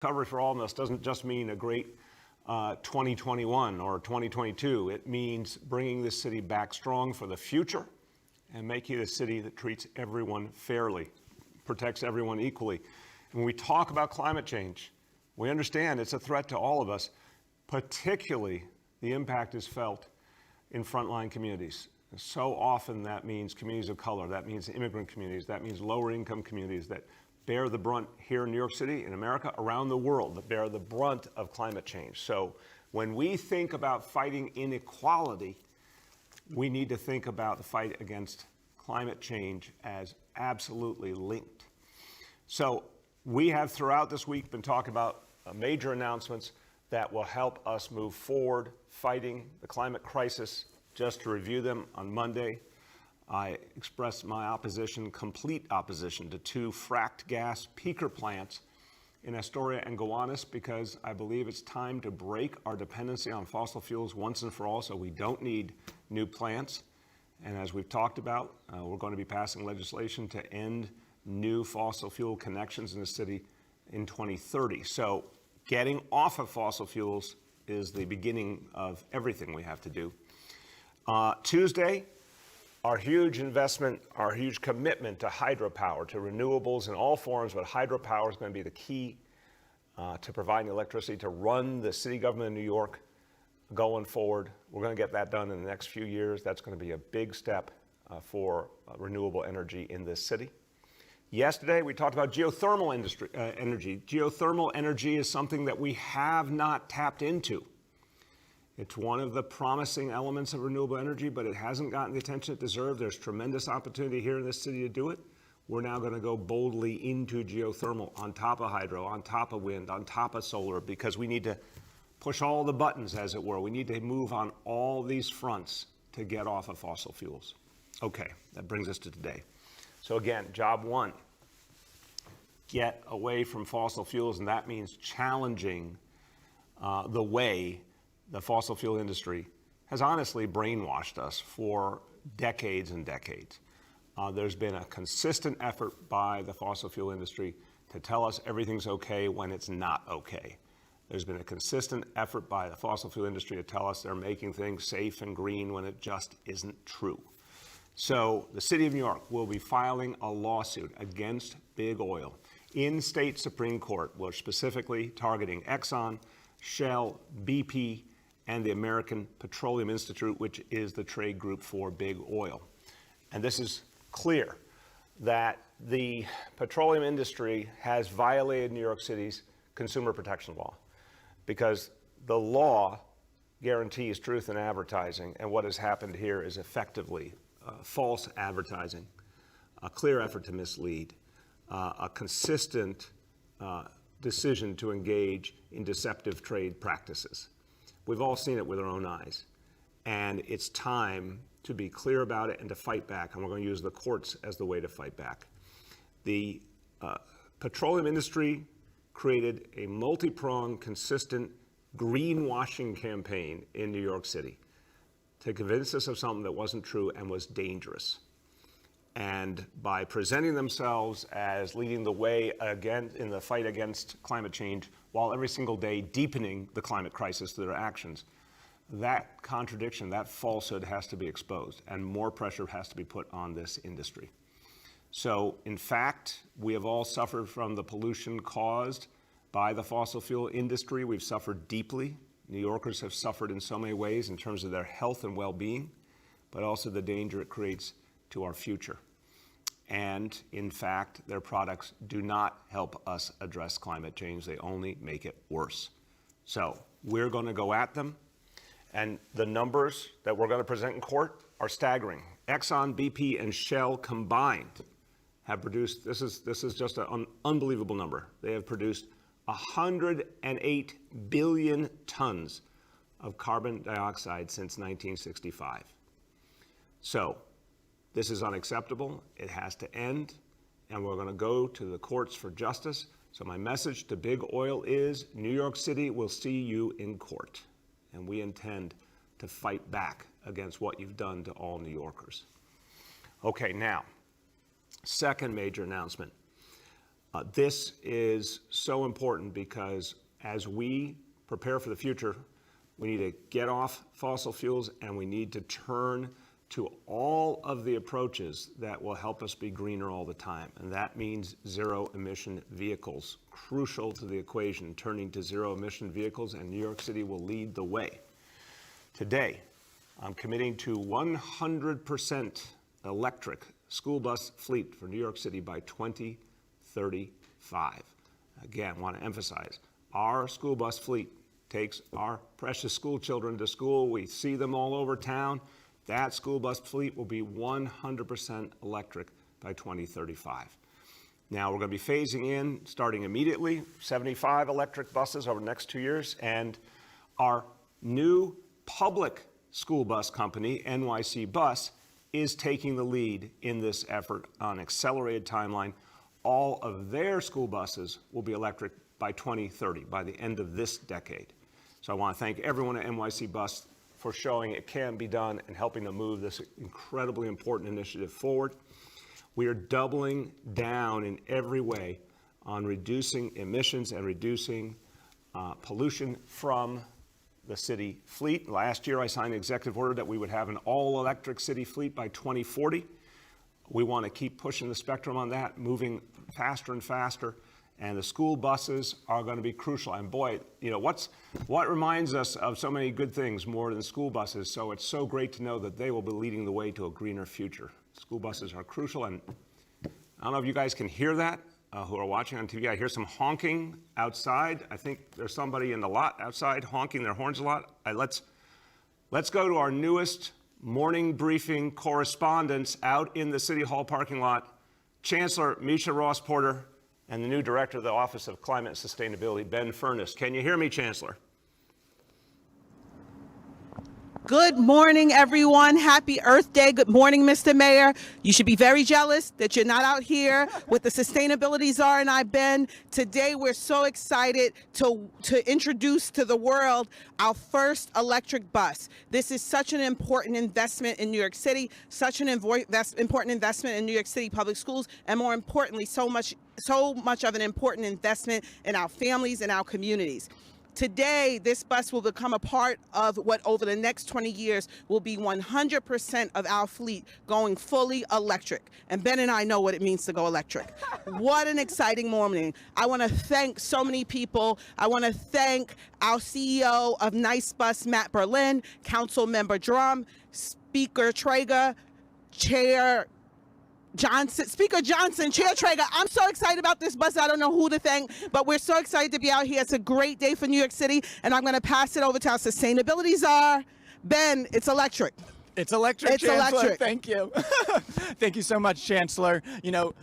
Recovery for all of us doesn't just mean a great 2021 or 2022. It means bringing this city back strong for the future and making it a city that treats everyone fairly, protects everyone equally. When we talk about climate change, we understand it's a threat to all of us. Particularly, the impact is felt in frontline communities. So often that means communities of color, that means immigrant communities, that means lower income communities that bear the brunt here in New York City, in America, around the world, that bear the brunt of climate change. So when we think about fighting inequality, we need to think about the fight against climate change as absolutely linked. So we have throughout this week been talking about major announcements that will help us move forward fighting the climate crisis. Just to review them, on Monday, I expressed my opposition, complete opposition, to 2 fracked gas peaker plants in Astoria and Gowanus because I believe it's time to break our dependency on fossil fuels once and for all, so we don't need new plants. And as we've talked about, we're going to be passing legislation to end new fossil fuel connections in the city in 2030. So getting off of fossil fuels is the beginning of everything we have to do. Tuesday, our huge investment, our huge commitment to hydropower, to renewables in all forms, but hydropower is going to be the key to providing electricity to run the city government of New York going forward. We're going to get that done in the next few years. That's going to be a big step for renewable energy in this city. Yesterday, we talked about geothermal energy. Geothermal energy is something that we have not tapped into. It's one of the promising elements of renewable energy, but it hasn't gotten the attention it deserved. There's tremendous opportunity here in this city to do it. We're now going to go boldly into geothermal on top of hydro, on top of wind, on top of solar, because we need to push all the buttons, as it were. We need to move on all these fronts to get off of fossil fuels. Okay, that brings us to today. So again, job 1, get away from fossil fuels, and that means challenging the way the fossil fuel industry has honestly brainwashed us for decades and decades. There's been a consistent effort by the fossil fuel industry to tell us everything's okay when it's not okay. There's been a consistent effort by the fossil fuel industry to tell us they're making things safe and green when it just isn't true. So the city of New York will be filing a lawsuit against big oil in state Supreme Court. We're specifically targeting Exxon, Shell, BP, and the American Petroleum Institute, which is the trade group for big oil. And this is clear that the petroleum industry has violated New York City's consumer protection law because the law guarantees truth in advertising, and what has happened here is effectively false advertising, a clear effort to mislead, a consistent decision to engage in deceptive trade practices. We've all seen it with our own eyes, and it's time to be clear about it and to fight back, and we're going to use the courts as the way to fight back. The petroleum industry created a multi-pronged, consistent greenwashing campaign in New York City to convince us of something that wasn't true and was dangerous. And by presenting themselves as leading the way again in the fight against climate change, while every single day deepening the climate crisis through their actions, that contradiction, that falsehood has to be exposed, and more pressure has to be put on this industry. So, in fact, we have all suffered from the pollution caused by the fossil fuel industry. We've suffered deeply. New Yorkers have suffered in so many ways in terms of their health and well-being, but also the danger it creates to our future. And, in fact, their products do not help us address climate change. They only make it worse. So we're going to go at them. And the numbers that we're going to present in court are staggering. Exxon, BP, and Shell combined have produced, this is just an unbelievable number. They have produced 108 billion tons of carbon dioxide since 1965. So this is unacceptable. It has to end, and we're going to go to the courts for justice. So my message to big oil is New York City will see you in court, and we intend to fight back against what you've done to all New Yorkers. Okay, now, second major announcement. This is so important because as we prepare for the future, we need to get off fossil fuels and we need to turn to all of the approaches that will help us be greener all the time. And that means zero emission vehicles, crucial to the equation, turning to zero emission vehicles, and New York City will lead the way. Today, I'm committing to 100% electric school bus fleet for New York City by 2035. Again, I want to emphasize, our school bus fleet takes our precious school children to school. We see them all over town. That school bus fleet will be 100% electric by 2035. Now, we're going to be phasing in, starting immediately, 75 electric buses over the next 2 years, and our new public school bus company, NYC Bus, is taking the lead in this effort on an accelerated timeline. All of their school buses will be electric by 2030, by the end of this decade. So I want to thank everyone at NYC Bus for showing it can be done and helping to move this incredibly important initiative forward. We are doubling down in every way on reducing emissions and reducing pollution from the city fleet. Last year, I signed an executive order that we would have an all-electric city fleet by 2040. We want to keep pushing the spectrum on that, moving faster and faster. And the school buses are going to be crucial. And boy, you know, what reminds us of so many good things more than school buses? So it's so great to know that they will be leading the way to a greener future. School buses are crucial. And I don't know if you guys can hear that, who are watching on TV. I hear some honking outside. I think there's somebody in the lot outside honking their horns a lot. Let's go to our newest morning briefing correspondents out in the City Hall parking lot, Chancellor Misha Ross Porter, and the new director of the Office of Climate and Sustainability, Ben Furness. Can you hear me, Chancellor? Good morning, everyone. Happy Earth Day. Good morning, Mr. Mayor. You should be very jealous that you're not out here with the sustainability czar and I, Ben. Today, we're so excited to introduce to the world our first electric bus. This is such an important investment in New York City, such an important investment in New York City public schools, and more importantly, so much of an important investment in our families and our communities. Today, this bus will become a part of what over the next 20 years will be 100% of our fleet going fully electric. And Ben and I know what it means to go electric. What an exciting morning. I want to thank so many people. I want to thank our CEO of NYC Bus, Matt Berlin, Council Member Drum, Speaker Traeger, Speaker Johnson, Chair Traeger. I'm so excited about this bus. I don't know who to thank, but we're so excited to be out here. It's a great day for New York City, and I'm going to pass it over to our sustainability czar. Ben, it's electric. It's electric, It's Chancellor. electric. Thank you. Thank you so much, Chancellor. You know,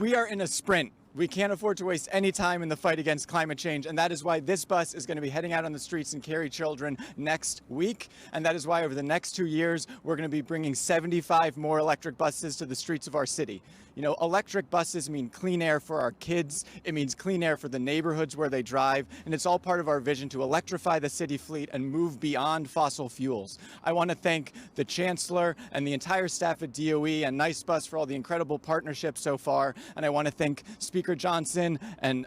we are in a sprint. We can't afford to waste any time in the fight against climate change, and that is why this bus is going to be heading out on the streets and carry children next week. And that is why over the next 2 years, we're going to be bringing 75 more electric buses to the streets of our city. You know, electric buses mean clean air for our kids. It means clean air for the neighborhoods where they drive. And it's all part of our vision to electrify the city fleet and move beyond fossil fuels. I want to thank the Chancellor and the entire staff at DOE and NYC Bus for all the incredible partnerships so far. And I want to thank Speaker Johnson and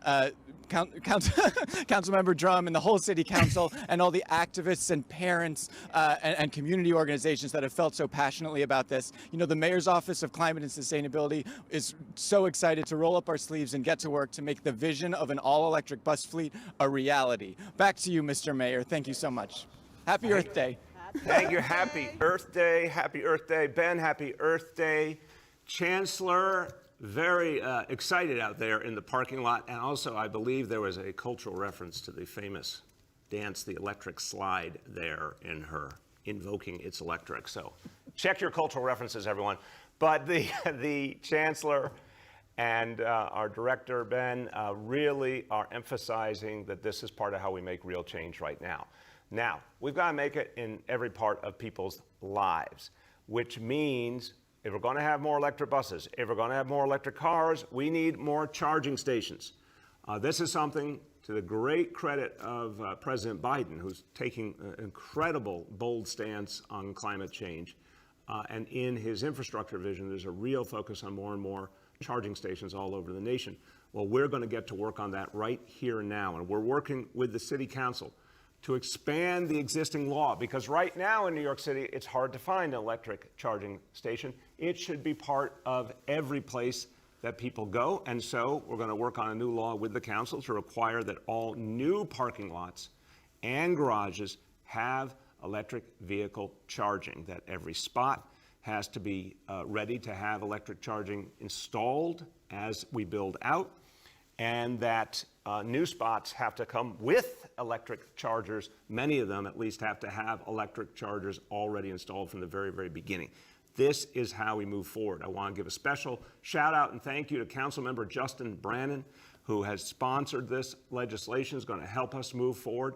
Councilmember Drum and the whole City Council and all the activists and parents and community organizations that have felt so passionately about this. You know, the Mayor's Office of Climate and Sustainability is so excited to roll up our sleeves and get to work to make the vision of an all-electric bus fleet a reality. Back to you, Mr. Mayor. Thank you so much. Happy Earth Day. Thank you. Happy Earth Day. Happy Earth Day. Ben, happy Earth Day. Chancellor, very excited out there in the parking lot. And also, I believe there was a cultural reference to the famous dance, the electric slide, there in her invoking It's Electric. So check your cultural references, everyone. But the Chancellor and our Director, Ben, really are emphasizing that this is part of how we make real change right now. Now, we've got to make it in every part of people's lives, which means if we're going to have more electric buses, if we're going to have more electric cars, we need more charging stations. This is something to the great credit of President Biden, who's taking an incredible, bold stance on climate change. And in his infrastructure vision, there's a real focus on more and more charging stations all over the nation. Well, we're going to get to work on that right here and now. And we're working with the city council to expand the existing law, because right now in New York City, it's hard to find an electric charging station. It should be part of every place that people go. And so we're going to work on a new law with the council to require that all new parking lots and garages have electric vehicle charging, that every spot has to be ready to have electric charging installed as we build out, and that new spots have to come with electric chargers. Many of them at least have to have electric chargers already installed from the very, very beginning. This is how we move forward. I want to give a special shout out and thank you to Councilmember Justin Brannan, who has sponsored this legislation, is going to help us move forward.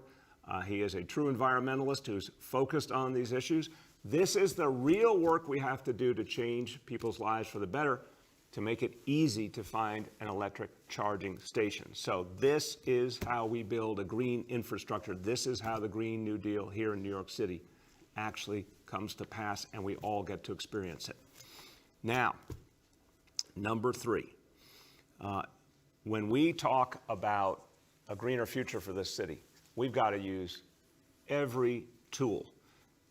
He is a true environmentalist who's focused on these issues. This is the real work we have to do to change people's lives for the better, to make it easy to find an electric charging station. So this is how we build a green infrastructure. This is how the Green New Deal here in New York City actually comes to pass, and we all get to experience it. Now, number 3, when we talk about a greener future for this city, we've got to use every tool,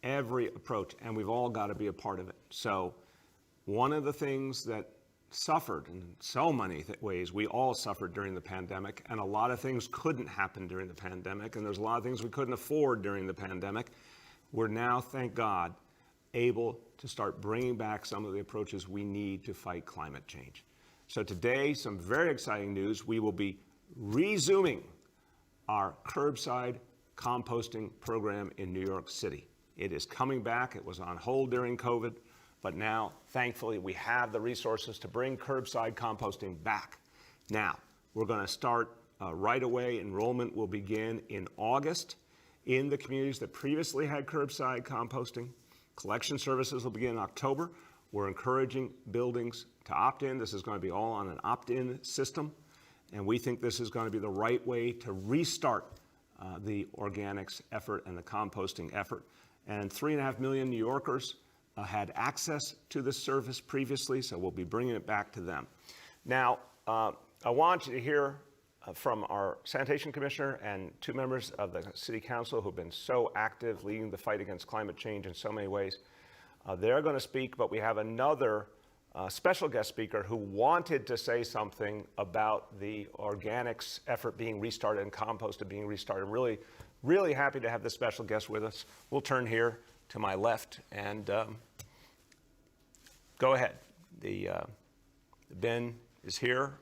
every approach, and we've all got to be a part of it. So one of the things that suffered in so many ways, we all suffered during the pandemic, and a lot of things couldn't happen during the pandemic, and there's a lot of things we couldn't afford during the pandemic. We're now, thank God, able to start bringing back some of the approaches we need to fight climate change. So today, some very exciting news. We will be resuming our curbside composting program in New York City. It is coming back. It was on hold during COVID, but now, thankfully, we have the resources to bring curbside composting back. Now, we're going to start right away. Enrollment will begin in August in the communities that previously had curbside composting. Collection services will begin in October. We're encouraging buildings to opt in. This is going to be all on an opt-in system, and we think this is going to be the right way to restart the organics effort and the composting effort. And 3.5 million New Yorkers had access to this service previously, so we'll be bringing it back to them. Now, I want you to hear from our sanitation commissioner and 2 members of the city council who've been so active leading the fight against climate change in so many ways. They're going to speak, but we have another special guest speaker who wanted to say something about the organics effort being restarted and composted being restarted. Really, really happy to have this special guest with us. We'll turn here to my left and go ahead. The bin is here.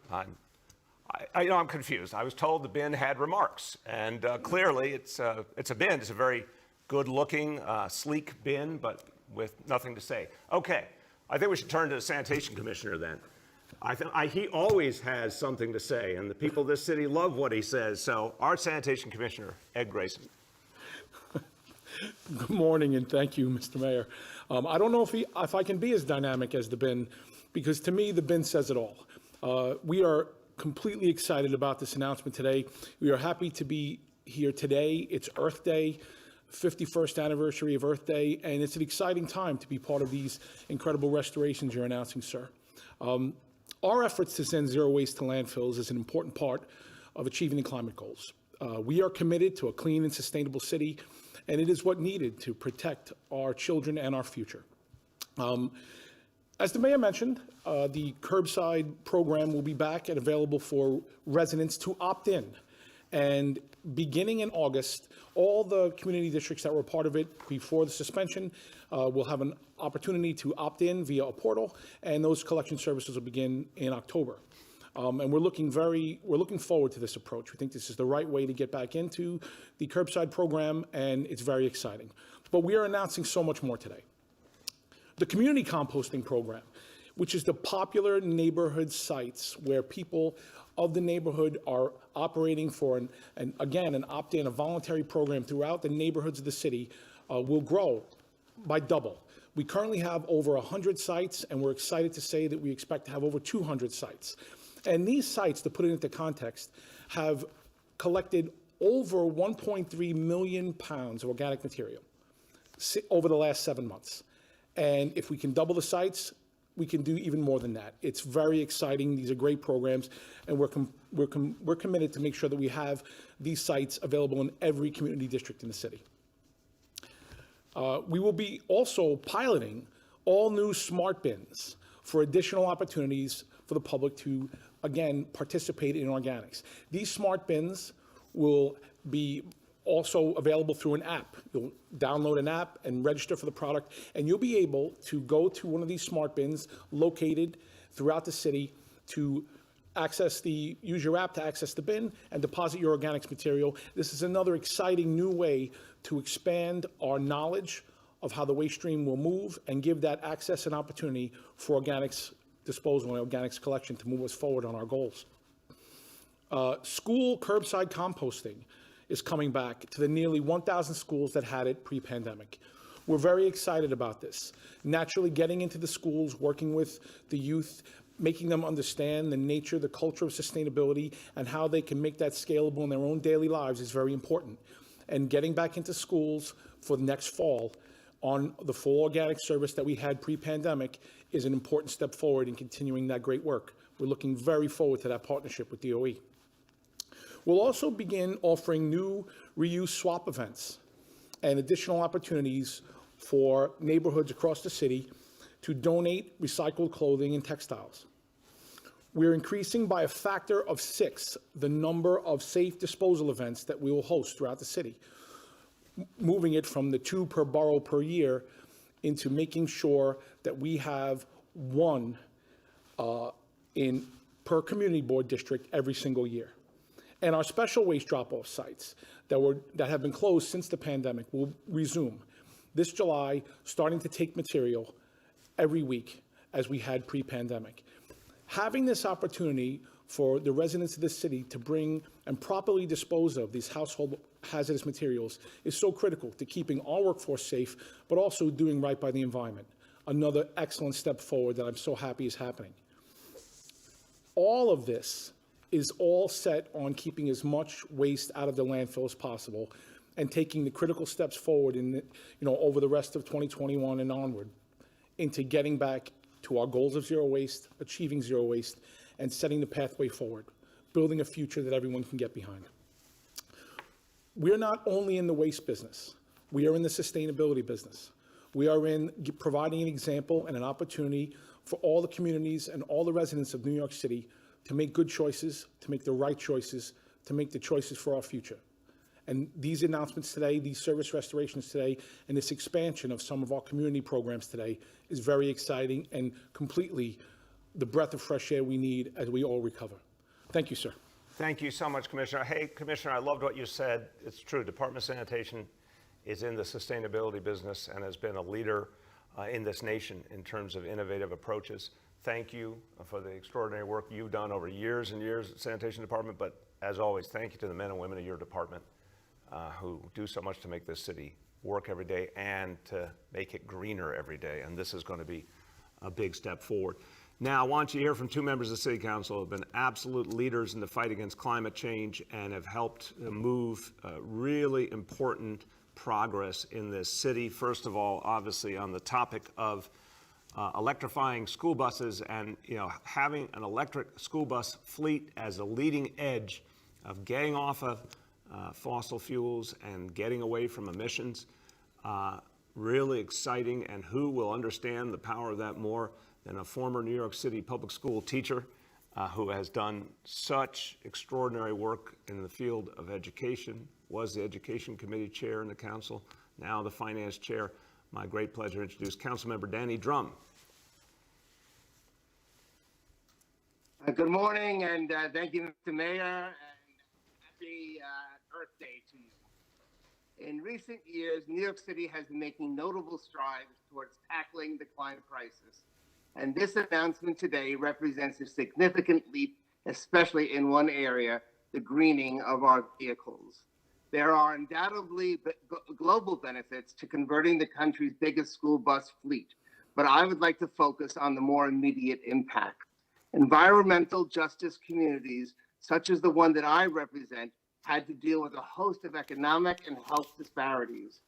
I know I'm confused. I was told the bin had remarks, and clearly it's a bin. It's a very good-looking, sleek bin, but with nothing to say. Okay, I think we should turn to the sanitation commissioner then. He always has something to say, and the people of this city love what he says. So our sanitation commissioner, Ed Grayson. Good morning, and thank you, Mr. Mayor. I don't know if I can be as dynamic as the bin, because to me, the bin says it all. We are completely excited about this announcement today. We are happy to be here today. It's Earth Day, 51st anniversary of Earth Day, and it's an exciting time to be part of these incredible restorations you're announcing, sir. Our efforts to send zero waste to landfills is an important part of achieving the climate goals. We are committed to a clean and sustainable city, and it is what needed to protect our children and our future. As the mayor mentioned, the curbside program will be back and available for residents to opt in. And beginning in August, all the community districts that were part of it before the suspension will have an opportunity to opt in via a portal, and those collection services will begin in October. And we're looking forward to this approach. We think this is the right way to get back into the curbside program, and it's very exciting. But we are announcing so much more today. The community composting program, which is the popular neighborhood sites where people of the neighborhood are operating for an opt-in, a voluntary program throughout the neighborhoods of the city, will grow by double. We currently have over 100 sites, and we're excited to say that we expect to have over 200 sites. And these sites, to put it into context, have collected over 1.3 million pounds of organic material over the last 7 months. And if we can double the sites, we can do even more than that. It's very exciting. These are great programs, and we're committed to make sure that we have these sites available in every community district in the city. We will be also piloting all new smart bins for additional opportunities for the public to, again, participate in organics. These smart bins will be also available through an app. You'll download an app and register for the product, and you'll be able to go to one of these smart bins located throughout the city to use your app to access the bin and deposit your organics material. This is another exciting new way to expand our knowledge of how the waste stream will move and give that access and opportunity for organics disposal and organics collection to move us forward on our goals. School curbside composting is coming back to the nearly 1,000 schools that had it pre-pandemic. We're very excited about this. Naturally, getting into the schools, working with the youth, making them understand the nature, the culture of sustainability, and how they can make that scalable in their own daily lives is very important. And getting back into schools for the next fall on the full organic service that we had pre-pandemic is an important step forward in continuing that great work. We're looking very forward to that partnership with DOE. We'll also begin offering new reuse swap events and additional opportunities for neighborhoods across the city to donate recycled clothing and textiles. We're increasing by a factor of 6 the number of safe disposal events that we will host throughout the city, moving it from the 2 per borough per year into making sure that we have 1 per community board district every single year. And our special waste drop-off sites that have been closed since the pandemic will resume this July, starting to take material every week as we had pre-pandemic. Having this opportunity for the residents of this city to bring and properly dispose of these household hazardous materials is so critical to keeping our workforce safe, but also doing right by the environment. Another excellent step forward that I'm so happy is happening. All of this is all set on keeping as much waste out of the landfill as possible and taking the critical steps forward over the rest of 2021 and onward into getting back to our goals of zero waste, achieving zero waste, and setting the pathway forward, building a future that everyone can get behind. We're not only in the waste business, we are in the sustainability business. We are in providing an example and an opportunity for all the communities and all the residents of New York City to make good choices, to make the right choices, to make the choices for our future. And these announcements today, these service restorations today, and this expansion of some of our community programs today is very exciting and completely the breath of fresh air we need as we all recover. Thank you, sir. Thank you so much, Commissioner. Hey, Commissioner, I loved what you said. It's true. Department of Sanitation is in the sustainability business and has been a leader in this nation in terms of innovative approaches. Thank you for the extraordinary work you've done over years and years at the Sanitation Department, but as always, thank you to the men and women of your department who do so much to make this city work every day and to make it greener every day, and this is going to be a big step forward. Now, I want you to hear from 2 members of the City Council who have been absolute leaders in the fight against climate change and have helped move really important progress in this city. First of all, obviously, on the topic of electrifying school buses and having an electric school bus fleet as a leading edge of getting off of fossil fuels and getting away from emissions. Really exciting, and who will understand the power of that more than a former New York City public school teacher who has done such extraordinary work in the field of education, was the Education Committee chair in the council, now the finance chair. My great pleasure to introduce Councilmember Danny Drum. Good morning, and thank you, Mr. Mayor, and happy Earth Day to you. In recent years, New York City has been making notable strides towards tackling the climate crisis, and this announcement today represents a significant leap, especially in one area, the greening of our vehicles. There are undoubtedly global benefits to converting the country's biggest school bus fleet, but I would like to focus on the more immediate impact. Environmental justice communities, such as the one that I represent, had to deal with a host of economic and health disparities.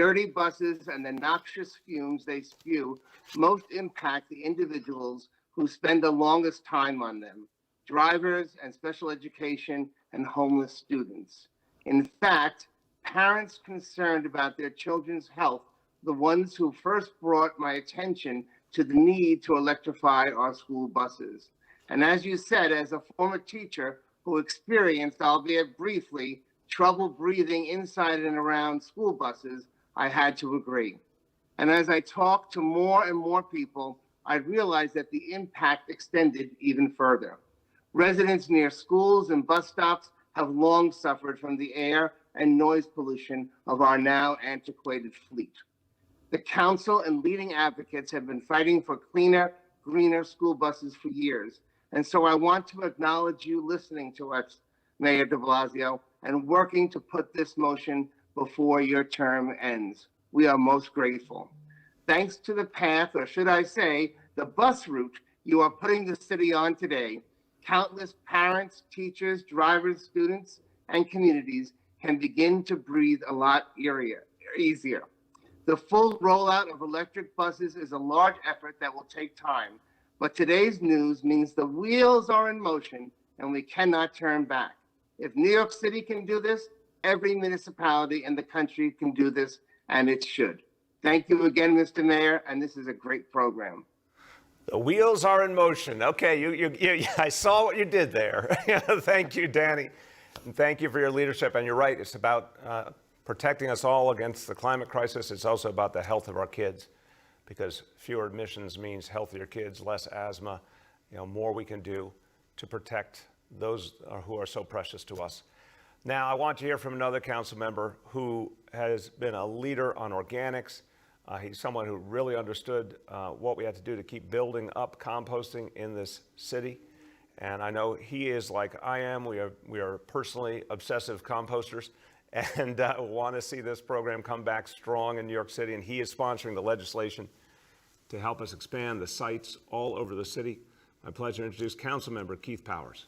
dirty buses and the noxious fumes they spew most impact the individuals who spend the longest time on them: drivers and special education and homeless students. In fact, parents concerned about their children's health, the ones who first brought my attention to the need to electrify our school buses. And as you said, as a former teacher who experienced, albeit briefly, trouble breathing inside and around school buses, I had to agree. And as I talked to more and more people, I realized that the impact extended even further. Residents near schools and bus stops have long suffered from the air and noise pollution of our now antiquated fleet. The council and leading advocates have been fighting for cleaner, greener school buses for years. And so I want to acknowledge you listening to us, Mayor de Blasio, and working to put this motion before your term ends. We are most grateful. Thanks to the path, or should I say, the bus route you are putting the city on today, countless parents, teachers, drivers, students, and communities can begin to breathe a lot easier. The full rollout of electric buses is a large effort that will take time, but today's news means the wheels are in motion and we cannot turn back. If New York City can do this, every municipality in the country can do this, and it should. Thank you again, Mr. Mayor, and this is a great program. The wheels are in motion. Okay, I saw what you did there. Thank you, Danny. And thank you for your leadership. And you're right, it's about protecting us all against the climate crisis. It's also about the health of our kids, because fewer emissions means healthier kids, less asthma, more we can do to protect those who are so precious to us. Now, I want to hear from another council member who has been a leader on organics. He's someone who really understood what we had to do to keep building up composting in this city. And I know he is like I am. We are personally obsessive composters and want to see this program come back strong in New York City. And he is sponsoring the legislation to help us expand the sites all over the city. My pleasure to introduce Councilmember Keith Powers.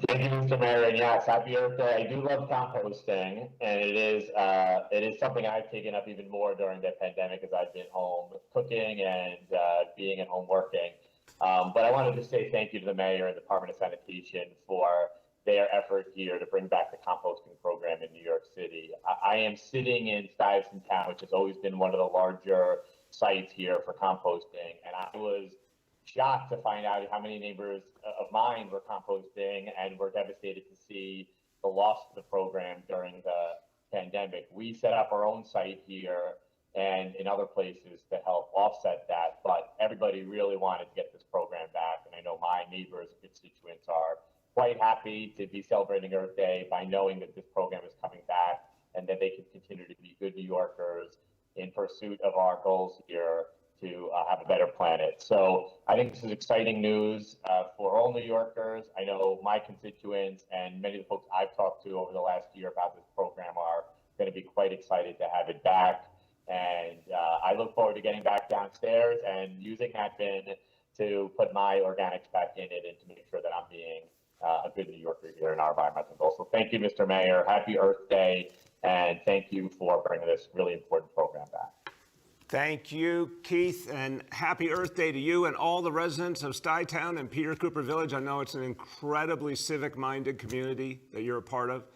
Thank you, Mr. Mayor, and yes, happy Earth Day. I do love composting, and it is something I've taken up even more during the pandemic as I've been home cooking and being at home working. But I wanted to say thank you to the mayor and the Department of Sanitation for their effort here to bring back the composting program in New York City. I am sitting in Stuyvesant Town, which has always been one of the larger sites here for composting, and I was shocked to find out how many neighbors of mine were composting and were devastated to see the loss of the program during the pandemic. We set up our own site here and in other places to help offset that, but everybody really wanted to get this program back. And I know my neighbors and constituents are quite happy to be celebrating Earth Day by knowing that this program is coming back and that they can continue to be good New Yorkers in pursuit of our goals here to have a better planet. So I think this is exciting news for all New Yorkers. I know my constituents and many of the folks I've talked to over the last year about this program are going to be quite excited to have it back. And I look forward to getting back downstairs and using that bin to put my organics back in it and to make sure that I'm being a good New Yorker here in our environmental goals. So thank you, Mr. Mayor. Happy Earth Day. And thank you for bringing this really important program back. Thank you, Keith, and happy Earth Day to you and all the residents of Stuytown and Peter Cooper Village. I know it's an incredibly civic-minded community that you're a part of,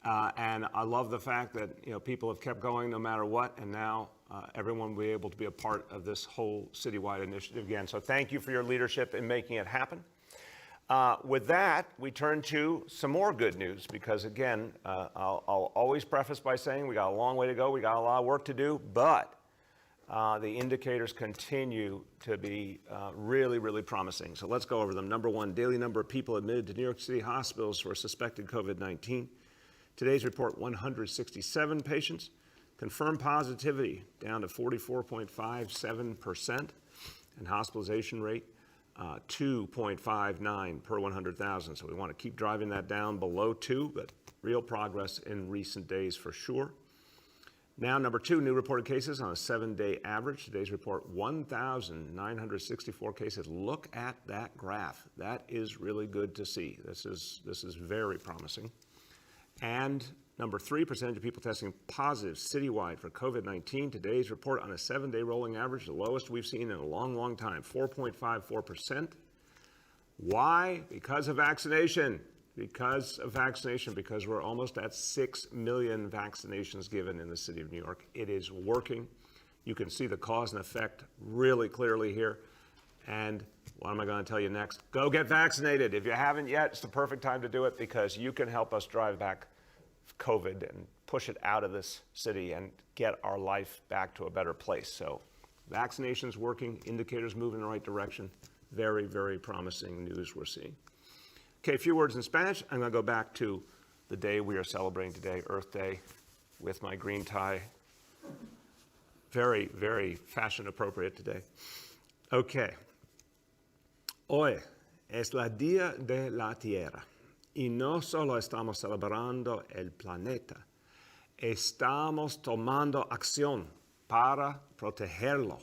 and I love the fact that people have kept going no matter what, and now everyone will be able to be a part of this whole citywide initiative again. So thank you for your leadership in making it happen. With that, we turn to some more good news because, again, I'll always preface by saying we got a long way to go, we got a lot of work to do, but the indicators continue to be really, really promising. So let's go over them. Number one, daily number of people admitted to New York City hospitals for suspected COVID-19. Today's report, 167 patients. Confirmed positivity down to 44.57%. And hospitalization rate, 2.59 per 100,000. So we want to keep driving that down below 2, but real progress in recent days for sure. Now, number two, new reported cases on a 7-day average. Today's report, 1,964 cases. Look at that graph. That is really good to see. This is very promising. And number 3, percentage of people testing positive citywide for COVID-19. Today's report on a 7-day rolling average, the lowest we've seen in a long, long time, 4.54%. Why? Because of vaccination. Because of vaccination, because we're almost at 6 million vaccinations given in the city of New York. It is working. You can see the cause and effect really clearly here. And what am I going to tell you next? Go get vaccinated. If you haven't yet, it's the perfect time to do it because you can help us drive back COVID and push it out of this city and get our life back to a better place. So vaccination's working, indicators moving in the right direction. Very, very promising news we're seeing. Okay, a few words in Spanish. I'm going to go back to the day we are celebrating today, Earth Day, with my green tie. Very, very fashion appropriate today. Okay. Hoy es la Día de la Tierra. Y no solo estamos celebrando el planeta, estamos tomando acción para protegerlo.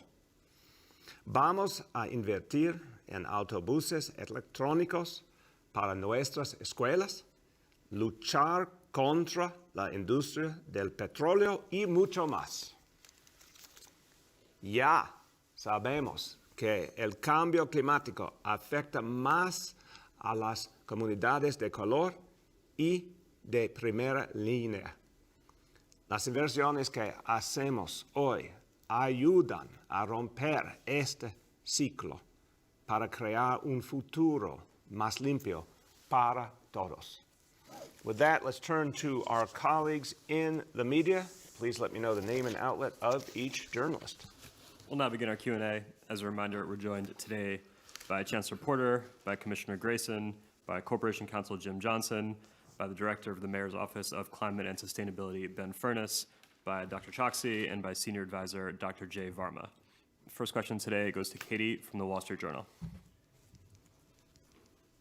Vamos a invertir en autobuses electrónicos para nuestras escuelas, luchar contra la industria del petróleo y mucho más. Ya sabemos que el cambio climático afecta más a las comunidades de color y de primera línea. Las inversiones que hacemos hoy ayudan a romper este ciclo para crear un futuro más limpio para todos. With that, let's turn to our colleagues in the media. Please let me know the name and outlet of each journalist. We'll now begin our Q&A. As a reminder, we're joined today by Chancellor Porter, by Commissioner Grayson, by Corporation Counsel Jim Johnson, by the Director of the Mayor's Office of Climate and Sustainability, Ben Furness, by Dr. Choksi, and by Senior Advisor Dr. Jay Varma. First question today goes to Katie from the Wall Street Journal.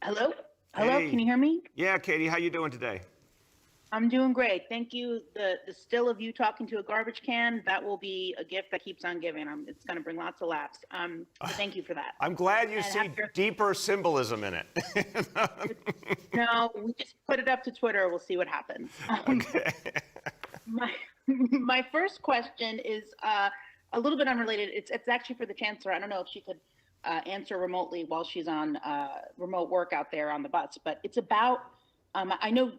Hello? Hello, Hey. Can you hear me? Yeah, Katie, how you doing today? I'm doing great. Thank you. The still of you talking to a garbage can, that will be a gift that keeps on giving. It's going to bring lots of laughs. So thank you for that. I'm glad you And see after- deeper symbolism in it. No, we just put it up to Twitter. We'll see what happens. My first question is a little bit unrelated. It's actually for the Chancellor. I don't know if she could answer remotely while she's on remote work out there on the bus, but it's about, I know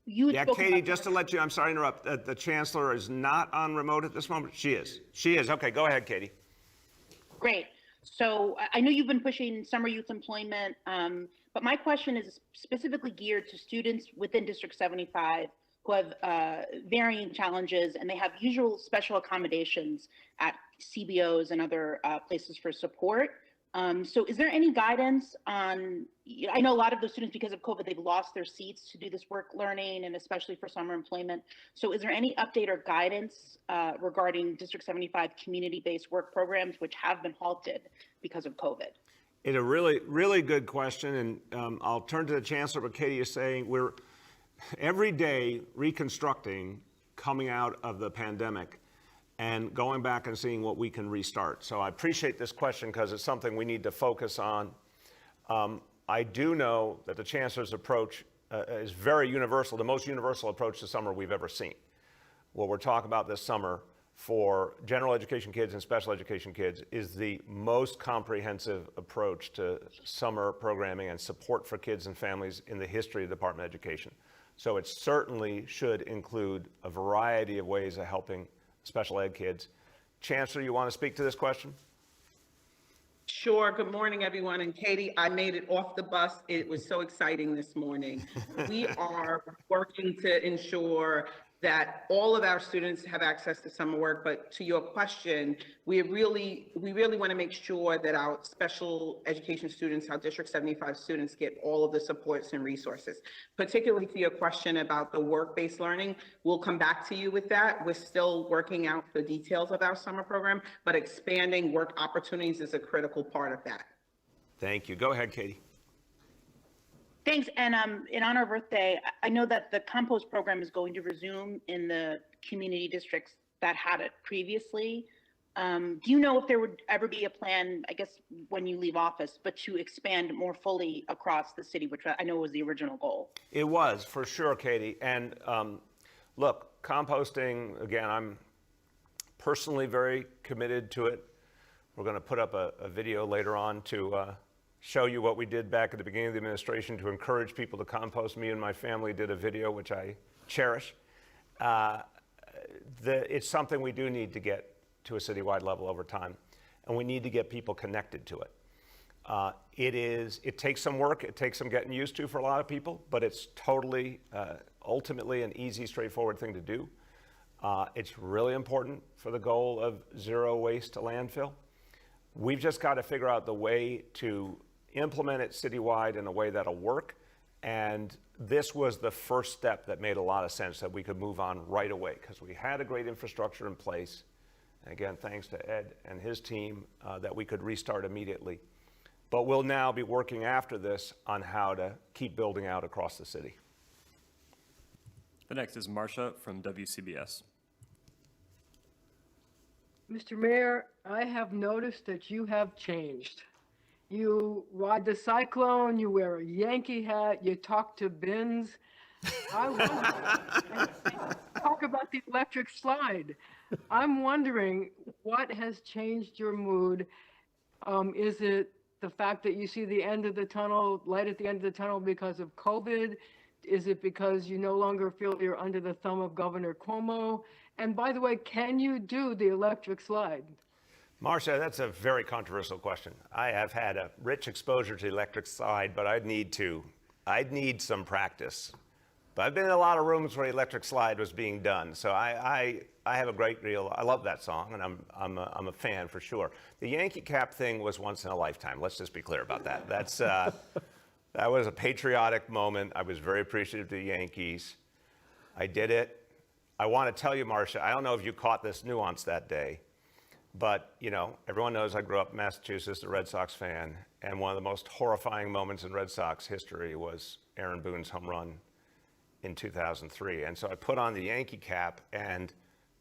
you had Yeah, spoken Katie, about- just to let you, I'm sorry to interrupt. The Chancellor is not on remote at this moment. She is. She is. Okay, go ahead, Katie. Great. So I know you've been pushing summer youth employment, but my question is specifically geared to students within District 75 who have varying challenges, and they have usual special accommodations at CBOs and other places for support. So is there any guidance on, I know a lot of those students, because of COVID, they've lost their seats to do this work learning and especially for summer employment. So is there any update or guidance regarding District 75 community-based work programs, which have been halted because of COVID? It's a really, really good question, and I'll turn to the Chancellor, but Katie is saying we're every day reconstructing coming out of the pandemic and going back and seeing what we can restart. So I appreciate this question because it's something we need to focus on. I do know that the Chancellor's approach is very universal, the most universal approach to summer we've ever seen. What we're talking about this summer for general education kids and special education kids is the most comprehensive approach to summer programming and support for kids and families in the history of the Department of Education. So it certainly should include a variety of ways of helping special ed kids. Chancellor, you want to speak to this question? Sure. Good morning, everyone. And Katie, I made it off the bus. It was so exciting this morning. We are working to ensure that all of our students have access to summer work. But to your question, we really want to make sure that our special education students, our District 75 students, get all of the supports and resources. Particularly to your question about the work-based learning, we'll come back to you with that. We're still working out the details of our summer program, but expanding work opportunities is a critical part of that. Thank you. Go ahead, Katie. Thanks. And in honor of Earth Day, I know that the compost program is going to resume in the community districts that had it previously. Do you know if there would ever be a plan, I guess, when you leave office, but to expand more fully across the city, which I know was the original goal? It was, for sure, Katie. And look, composting, again, I'm personally very committed to it. We're going to put up a video later on to show you what we did back at the beginning of the administration to encourage people to compost. Me and my family did a video, which I cherish. It's something we do need to get to a citywide level over time, and we need to get people connected to it. It takes some work, it takes some getting used to for a lot of people, but it's totally, ultimately an easy, straightforward thing to do. It's really important for the goal of zero waste to landfill. We've just got to figure out the way to implement it citywide in a way that'll work. And this was the first step that made a lot of sense that we could move on right away because we had a great infrastructure in place. And again, thanks to Ed and his team that we could restart immediately. But we'll now be working after this on how to keep building out across the city. The next is Marcia from WCBS. Mr. Mayor, I have noticed that you have changed. You ride the cyclone, you wear a Yankee hat, you talk to bins. I wonder, talk about the electric slide. I'm wondering what has changed your mood. Is it the fact that you see the end of the tunnel, light at the end of the tunnel because of COVID? Is it because you no longer feel you're under the thumb of Governor Cuomo? And by the way, can you do the electric slide? Marcia, that's a very controversial question. I have had a rich exposure to the electric slide, but I'd need some practice. But I've been in a lot of rooms where the electric slide was being done. So I have a great deal, I love that song, and I'm a fan for sure. The Yankee cap thing was once in a lifetime. Let's just be clear about that. That was a patriotic moment. I was very appreciative of the Yankees. I did it. I want to tell you, Marcia, I don't know if you caught this nuance that day, but you know, everyone knows I grew up in Massachusetts, a Red Sox fan, and one of the most horrifying moments in Red Sox history was Aaron Boone's home run in 2003. And so I put on the Yankee cap, and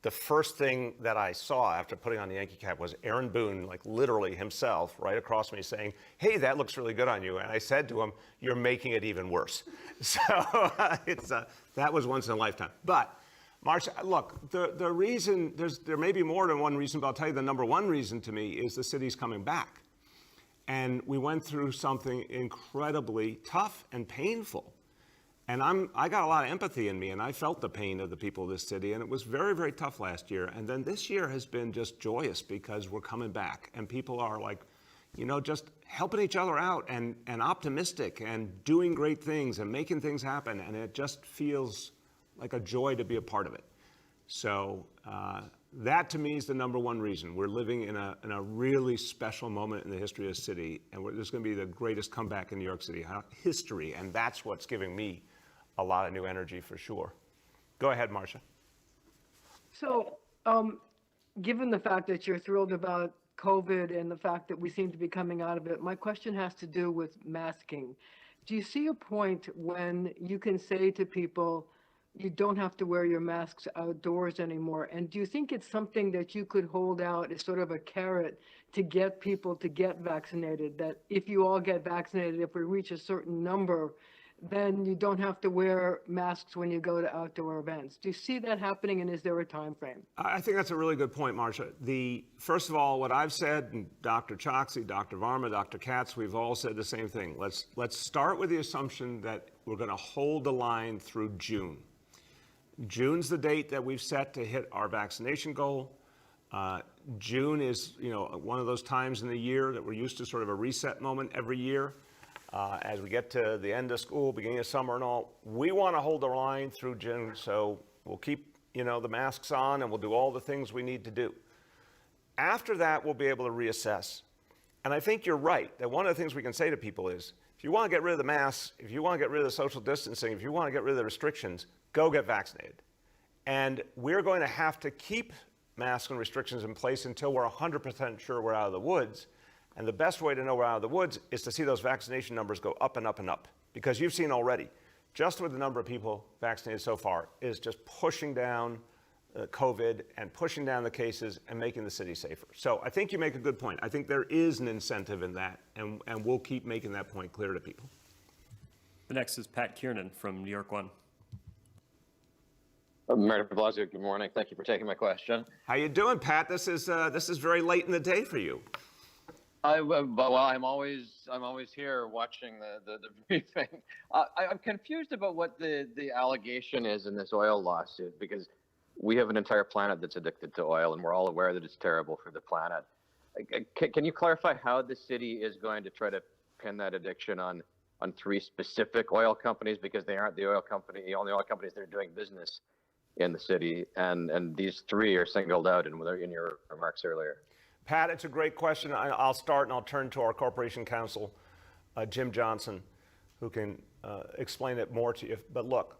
the first thing that I saw after putting on the Yankee cap was Aaron Boone, like literally himself, right across me saying, "Hey, that looks really good on you." And I said to him, "You're making it even worse." So that was once in a lifetime. But Marcia, look, the reason, there may be more than one reason, but I'll tell you the number one reason to me is the city's coming back. And we went through something incredibly tough and painful. And I got a lot of empathy in me, and I felt the pain of the people of this city, and it was very, very tough last year. And then this year has been just joyous because we're coming back, and people are like, you know, just helping each other out and optimistic and doing great things and making things happen. And it just feels like a joy to be a part of it. So that to me is the number one reason. We're living in a really special moment in the history of the city, and this is going to be the greatest comeback in New York City history, and that's what's giving me a lot of new energy for sure. Go ahead, Marcia. So, given the fact that you're thrilled about COVID and the fact that we seem to be coming out of it, my question has to do with masking. Do you see a point when you can say to people, you don't have to wear your masks outdoors anymore? And do you think it's something that you could hold out as sort of a carrot to get people to get vaccinated, that if you all get vaccinated, if we reach a certain number, then you don't have to wear masks when you go to outdoor events? Do you see that happening, and is there a time frame? I think that's a really good point, Marcia. First of all, what I've said, and Dr. Choksi, Dr. Varma, Dr. Katz, we've all said the same thing. Let's start with the assumption that we're going to hold the line through June. June's the date that we've set to hit our vaccination goal. June is, you know, one of those times in the year that we're used to sort of a reset moment every year. As we get to the end of school, beginning of summer and all, we want to hold the line through June. So we'll keep, you know, the masks on, and we'll do all the things we need to do. After that, we'll be able to reassess. And I think you're right that one of the things we can say to people is, if you want to get rid of the masks, if you want to get rid of the social distancing, if you want to get rid of the restrictions, go get vaccinated. And we're going to have to keep masks and restrictions in place until we're 100% sure we're out of the woods. And the best way to know we're out of the woods is to see those vaccination numbers go up and up and up. Because you've seen already, just with the number of people vaccinated so far, is just pushing down COVID and pushing down the cases and making the city safer. So I think you make a good point. I think there is an incentive in that, and we'll keep making that point clear to people. The next is Pat Kiernan from New York One. Mayor Blasio, good morning. Thank you for taking my question. How you doing, Pat? This is very late in the day for you. Well, I'm always here watching the briefing. I'm confused about what the allegation is in this oil lawsuit, because we have an entire planet that's addicted to oil, and we're all aware that it's terrible for the planet. Can you clarify how the city is going to try to pin that addiction on three specific oil companies, because they aren't the only oil companies that are doing business in the city, and these three are singled out in your remarks earlier? Pat, it's a great question. I'll start and I'll turn to our Corporation Counsel, Jim Johnson, who can explain it more to you. But look,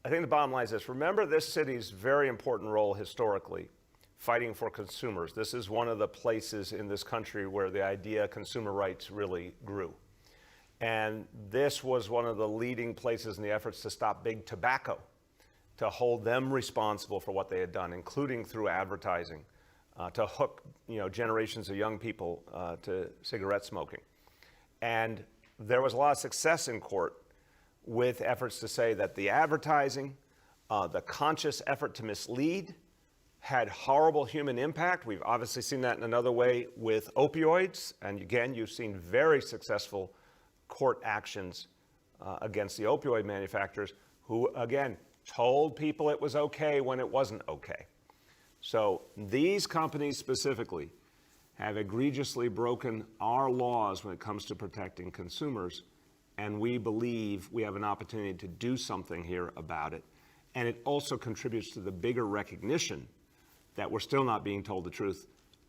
I think the bottom line is this. Remember this city's very important role historically, fighting for consumers. This is one of the places in this country where the idea of consumer rights really grew. And this was one of the leading places in the efforts to stop big tobacco, to hold them responsible for what they had done, including through advertising, to hook generations of young people to cigarette smoking. And there was a lot of success in court with efforts to say that the advertising, the conscious effort to mislead, had horrible human impact. We've obviously seen that in another way with opioids. And again, you've seen very successful court actions against the opioid manufacturers, who, again, told people it was okay when it wasn't okay. So these companies specifically have egregiously broken our laws when it comes to protecting consumers, and we believe we have an opportunity to do something here about it. And it also contributes to the bigger recognition that we're still not being told the truth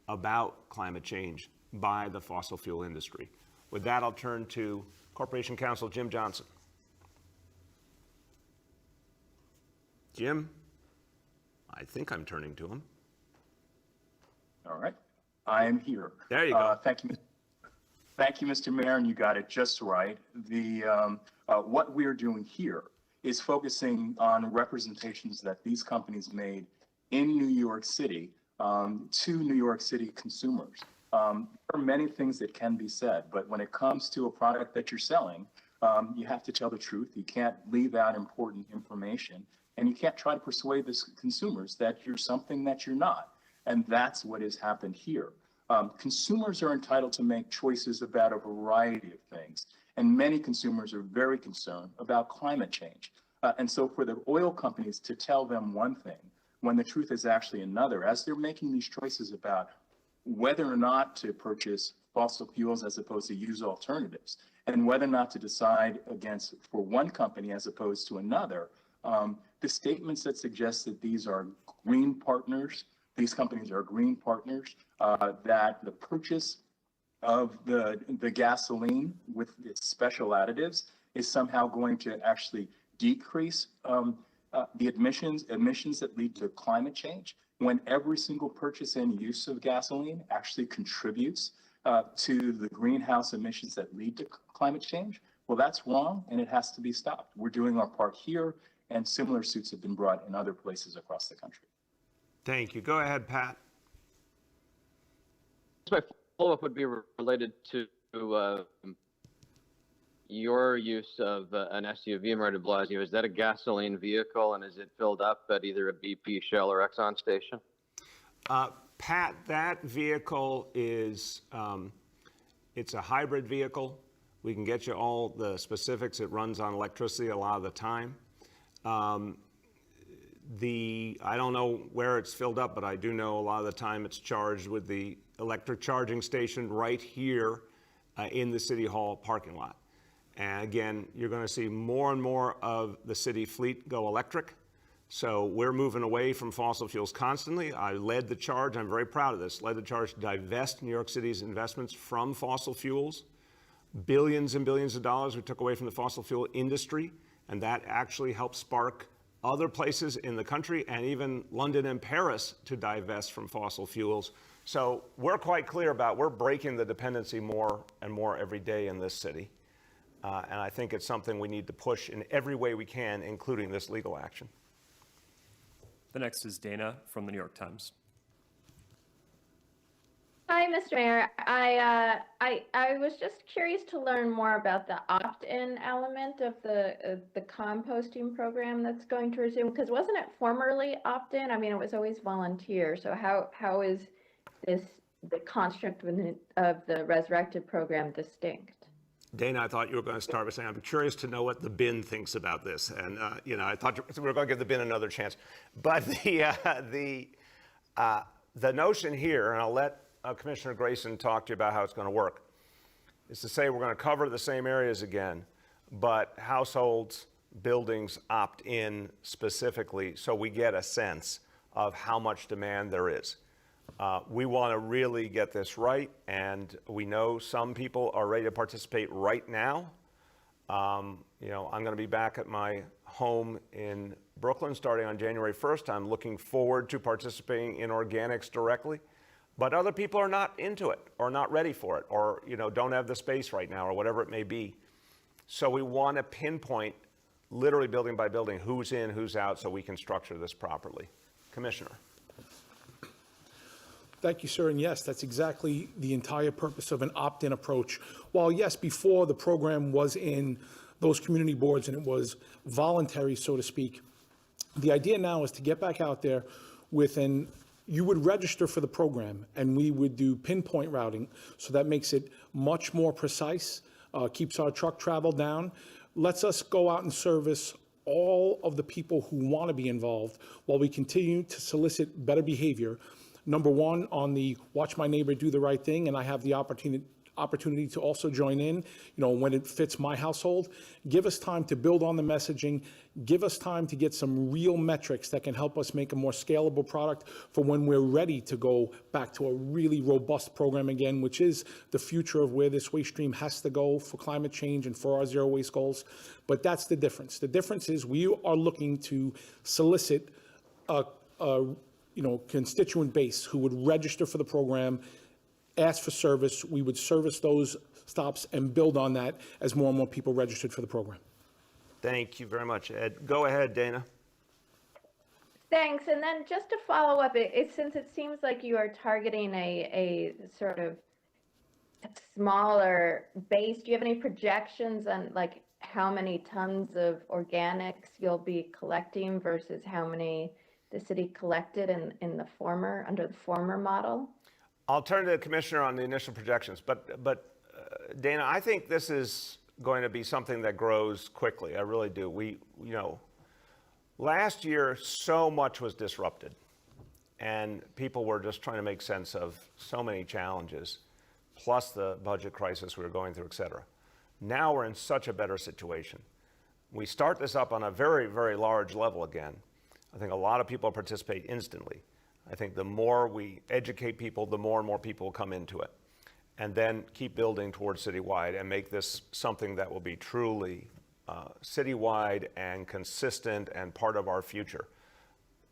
about climate change by the fossil fuel industry. With that, I'll turn to Corporation Counsel Jim Johnson. Jim? I think I'm turning to him. All right, I am here. There you go. Thank you, Mr. Mayor, and you got it just right. What we're doing here is focusing on representations that these companies made in New York City to New York City consumers. There are many things that can be said, but when it comes to a product that you're selling, you have to tell the truth. You can't leave out important information. And you can't try to persuade the consumers that you're something that you're not. And that's what has happened here. Consumers are entitled to make choices about a variety of things. And many consumers are very concerned about climate change. And so for the oil companies to tell them one thing when the truth is actually another, as they're making these choices about whether or not to purchase fossil fuels as opposed to use alternatives, and whether or not to decide against for one company as opposed to another, the statements that suggest that these are green partners, these companies are green partners, that the purchase of the gasoline with its special additives is somehow going to actually decrease the emissions that lead to climate change, when every single purchase and use of gasoline actually contributes to the greenhouse emissions that lead to climate change. Well, that's wrong, and it has to be stopped. We're doing our part here, and similar suits have been brought in other places across the country. Thank you. Go ahead, Pat. My follow-up would be related to your use of an SUV, Mayor de Blasio. Is that a gasoline vehicle, and is it filled up at either a BP, Shell, or Exxon station? Pat, that vehicle is, it's a hybrid vehicle. We can get you all the specifics. It runs on electricity a lot of the time. I don't know where it's filled up, but I do know a lot of the time it's charged with the electric charging station right here in the City Hall parking lot. And again, you're going to see more and more of the city fleet go electric. So we're moving away from fossil fuels constantly. I led the charge, I'm very proud of this, led the charge to divest New York City's investments from fossil fuels. Billions and billions of dollars we took away from the fossil fuel industry, and that actually helped spark other places in the country and even London and Paris to divest from fossil fuels. So we're quite clear about we're breaking the dependency more and more every day in this city. And I think it's something we need to push in every way we can, including this legal action. The next is Dana from the New York Times. Hi, Mr. Mayor. I was just curious to learn more about the opt-in element of the composting program that's going to resume, because wasn't it formerly opt-in? I mean, it was always volunteer. So how is the construct of the resurrected program distinct? Dana, I thought you were going to start by saying, I'm curious to know what the bin thinks about this. And, I thought we were going to give the bin another chance. But the notion here, and I'll let Commissioner Grayson talk to you about how it's going to work, is to say we're going to cover the same areas again, but households, buildings opt in specifically so we get a sense of how much demand there is. We want to really get this right, and we know some people are ready to participate right now. I'm going to be back at my home in Brooklyn starting on January 1st. I'm looking forward to participating in organics directly, but other people are not into it or not ready for it or, don't have the space right now or whatever it may be. So we want to pinpoint, literally building by building, who's in, who's out, so we can structure this properly. Commissioner. Thank you, sir. And yes, that's exactly the entire purpose of an opt-in approach. While yes, before the program was in those community boards and it was voluntary, so to speak, the idea now is to get back out there you would register for the program and we would do pinpoint routing. So that makes it much more precise, keeps our truck travel down, lets us go out and service all of the people who want to be involved while we continue to solicit better behavior. Number one, on the watch my neighbor do the right thing, and I have the opportunity to also join in, when it fits my household. Give us time to build on the messaging. Give us time to get some real metrics that can help us make a more scalable product for when we're ready to go back to a really robust program again, which is the future of where this waste stream has to go for climate change and for our zero waste goals. But that's the difference. The difference is we are looking to solicit a constituent base who would register for the program, ask for service. We would service those stops and build on that as more and more people registered for the program. Thank you very much, Ed. Go ahead, Dana. Thanks. And then just to follow up, since it seems like you are targeting a sort of smaller base, do you have any projections on how many tons of organics you'll be collecting versus how many the city collected under the former model? I'll turn to the commissioner on the initial projections, but Dana, I think this is going to be something that grows quickly. I really do. Last year so much was disrupted, and people were just trying to make sense of so many challenges, plus the budget crisis we were going through, et cetera. Now we're in such a better situation. We start this up on a very, very large level again. I think a lot of people participate instantly. I think the more we educate people, the more and more people will come into it. And then keep building towards citywide and make this something that will be truly citywide and consistent and part of our future.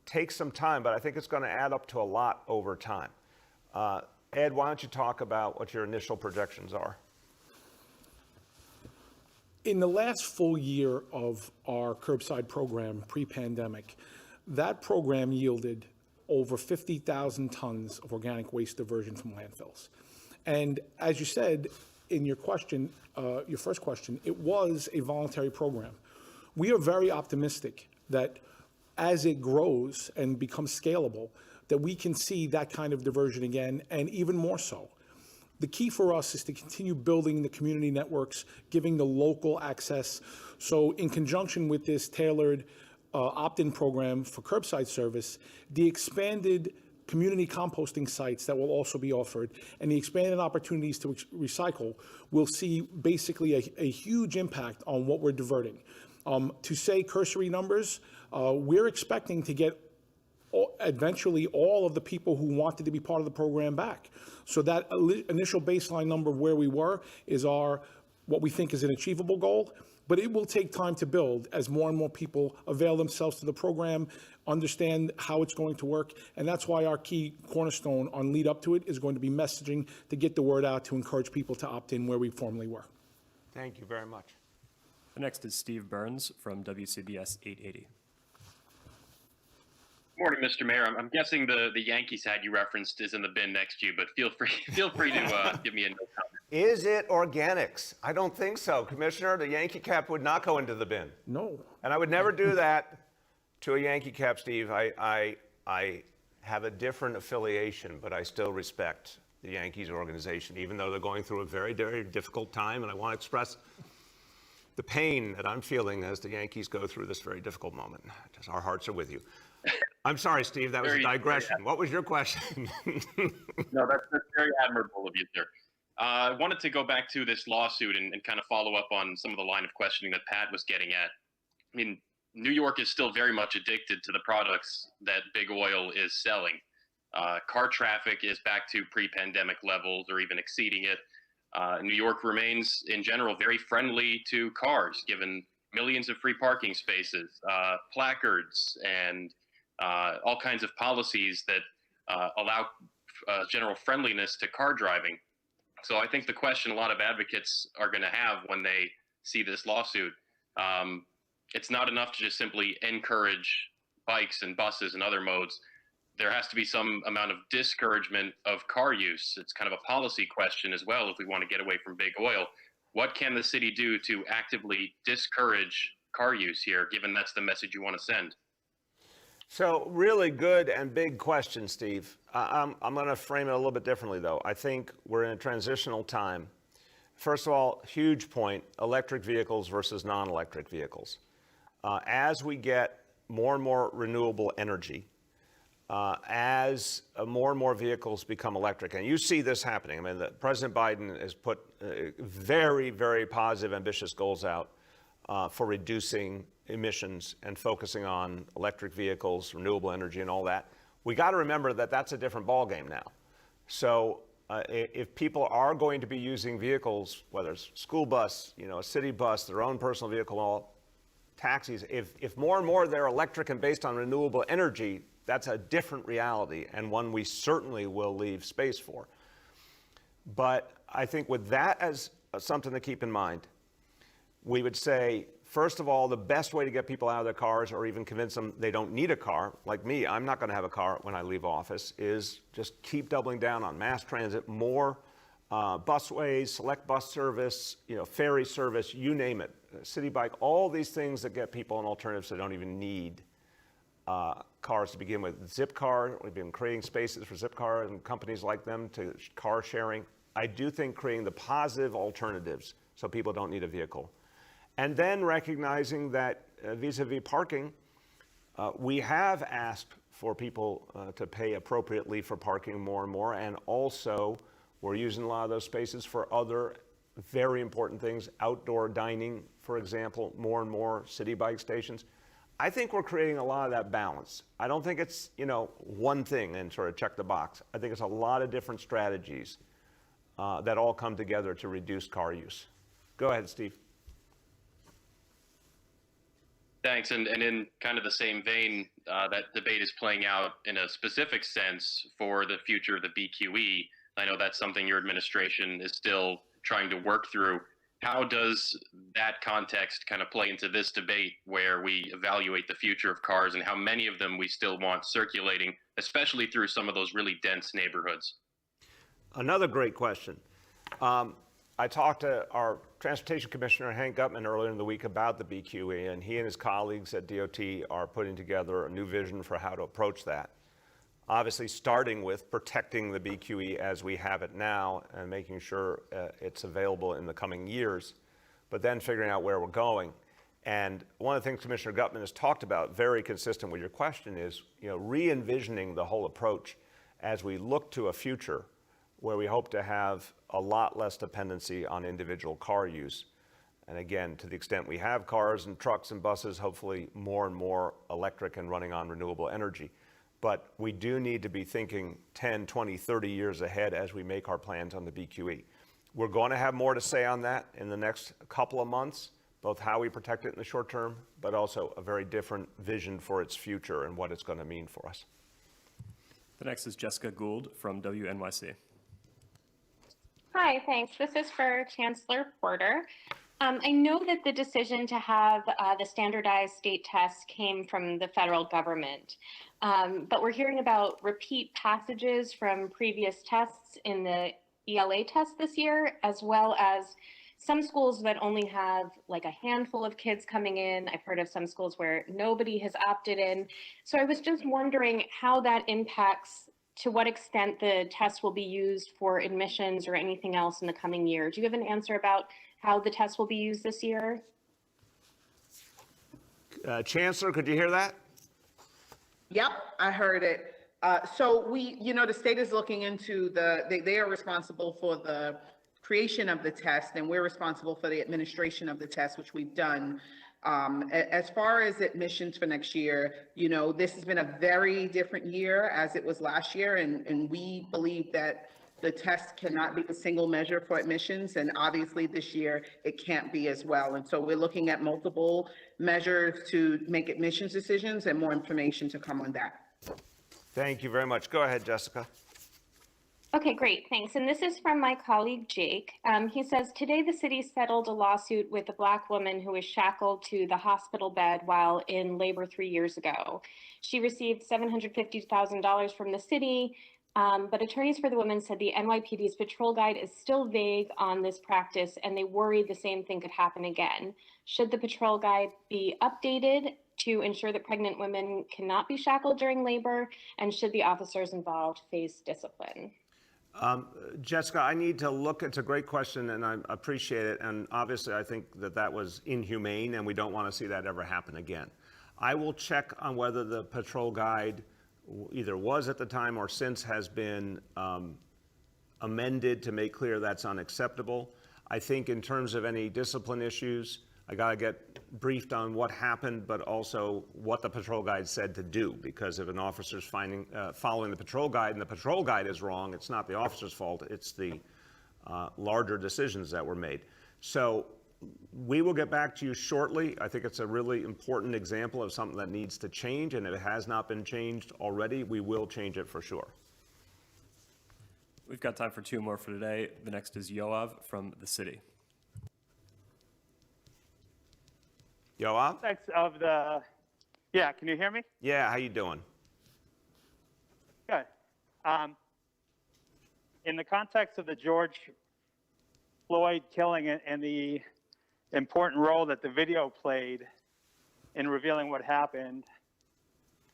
Takes some time, but I think it's going to add up to a lot over time. Ed, why don't you talk about what your initial projections are? In the last full year of our curbside program pre-pandemic, that program yielded over 50,000 tons of organic waste diversion from landfills. And as you said in your question, your first question, it was a voluntary program. We are very optimistic that as it grows and becomes scalable, that we can see that kind of diversion again, and even more so. The key for us is to continue building the community networks, giving the local access. So in conjunction with this tailored opt-in program for curbside service, the expanded community composting sites that will also be offered and the expanded opportunities to recycle will see basically a huge impact on what we're diverting. To say cursory numbers, we're expecting to get eventually all of the people who wanted to be part of the program back. So that initial baseline number of where we were is what we think is an achievable goal, but it will take time to build as more and more people avail themselves to the program, understand how it's going to work, and that's why our key cornerstone on lead up to it is going to be messaging to get the word out to encourage people to opt in where we formerly were. Thank you very much. The next is Steve Burns from WCBS 880. Morning, Mr. Mayor. I'm guessing the Yankees hat you referenced is in the bin next to you, but feel free to give me a no comment. Is it organics? I don't think so, Commissioner. The Yankee cap would not go into the bin. No. And I would never do that to a Yankee cap, Steve. I have a different affiliation, but I still respect the Yankees organization, even though they're going through a very, very difficult time. And I want to express the pain that I'm feeling as the Yankees go through this very difficult moment. Just our hearts are with you. I'm sorry, Steve, that was a digression. What was your question? No, that's very admirable of you, sir. I wanted to go back to this lawsuit and kind of follow up on some of the line of questioning that Pat was getting at. I mean, New York is still very much addicted to the products that big oil is selling. Car traffic is back to pre-pandemic levels or even exceeding it. New York remains, in general, very friendly to cars, given millions of free parking spaces, placards, and all kinds of policies that allow general friendliness to car driving. So I think the question a lot of advocates are going to have when they see this lawsuit, it's not enough to just simply encourage bikes and buses and other modes. There has to be some amount of discouragement of car use. It's kind of a policy question as well if we want to get away from big oil. What can the city do to actively discourage car use here, given that's the message you want to send? So really good and big question, Steve. I'm going to frame it a little bit differently, though. I think we're in a transitional time. First of all, huge point, electric vehicles versus non-electric vehicles. As we get more and more renewable energy, as more and more vehicles become electric, and you see this happening. I mean, President Biden has put very, very positive, ambitious goals out for reducing emissions and focusing on electric vehicles, renewable energy, and all that. We got to remember that that's a different ballgame now. So if people are going to be using vehicles, whether it's school bus, a city bus, their own personal vehicle, taxis, if more and more they're electric and based on renewable energy, that's a different reality and one we certainly will leave space for. But I think with that as something to keep in mind, we would say, first of all, the best way to get people out of their cars or even convince them they don't need a car, like me, I'm not going to have a car when I leave office, is just keep doubling down on mass transit, more busways, select bus service, ferry service, you name it, city bike, all these things that get people an alternative so they don't even need cars to begin with. Zipcar, we've been creating spaces for Zipcar and companies like them to car sharing. I do think creating the positive alternatives so people don't need a vehicle. And then recognizing that vis-a-vis parking, we have asked for people to pay appropriately for parking more and more, and also we're using a lot of those spaces for other very important things, outdoor dining, for example, more and more city bike stations. I think we're creating a lot of that balance. I don't think it's, one thing and sort of check the box. I think it's a lot of different strategies that all come together to reduce car use. Go ahead, Steve. Thanks. And in kind of the same vein, that debate is playing out in a specific sense for the future of the BQE. I know that's something your administration is still trying to work through. How does that context kind of play into this debate where we evaluate the future of cars and how many of them we still want circulating, especially through some of those really dense neighborhoods? Another great question. I talked to our Transportation Commissioner, Hank Gutman, earlier in the week about the BQE, and he and his colleagues at DOT are putting together a new vision for how to approach that. Obviously, starting with protecting the BQE as we have it now and making sure it's available in the coming years, but then figuring out where we're going. And one of the things Commissioner Gutman has talked about, very consistent with your question, is re-envisioning the whole approach as we look to a future where we hope to have a lot less dependency on individual car use. And again, to the extent we have cars and trucks and buses, hopefully more and more electric and running on renewable energy. But we do need to be thinking 10, 20, 30 years ahead as we make our plans on the BQE. We're going to have more to say on that in the next couple of months, both how we protect it in the short term, but also a very different vision for its future and what it's going to mean for us. The next is Jessica Gould from WNYC. Hi, thanks. This is for Chancellor Porter. I know that the decision to have the standardized state tests came from the federal government, but we're hearing about repeat passages from previous tests in the ELA test this year, as well as some schools that only have like a handful of kids coming in. I've heard of some schools where nobody has opted in. So I was just wondering how that impacts, to what extent the test will be used for admissions or anything else in the coming year. Do you have an answer about how the test will be used this year? Chancellor, could you hear that? Yep, I heard it. So the state is looking into they are responsible for the creation of the test, and we're responsible for the administration of the test, which we've done. As far as admissions for next year, this has been a very different year as it was last year, and we believe that the test cannot be a single measure for admissions, and obviously this year it can't be as well. And so we're looking at multiple measures to make admissions decisions, and more information to come on that. Thank you very much. Go ahead, Jessica. Okay, great, thanks. And this is from my colleague, Jake. He says, today the city settled a lawsuit with a Black woman who was shackled to the hospital bed while in labor 3 years ago. She received $750,000 from the city, but attorneys for the woman said the NYPD's patrol guide is still vague on this practice, and they worry the same thing could happen again. Should the patrol guide be updated to ensure that pregnant women cannot be shackled during labor, and should the officers involved face discipline? Jessica, I need to look. It's a great question, and I appreciate it. And obviously, I think that was inhumane, and we don't want to see that ever happen again. I will check on whether the patrol guide either was at the time or since has been amended to make clear that's unacceptable. I think in terms of any discipline issues, I got to get briefed on what happened, but also what the patrol guide said to do, because if an officer's following the patrol guide and the patrol guide is wrong, it's not the officer's fault, it's the larger decisions that were made. So we will get back to you shortly. I think it's a really important example of something that needs to change, and if it has not been changed already, we will change it for sure. We've got time for 2 more for today. The next is Yoav from the city. Yoav? Yeah, can you hear me? Yeah, how you doing? Good. In the context of the George Floyd killing and the important role that the video played in revealing what happened,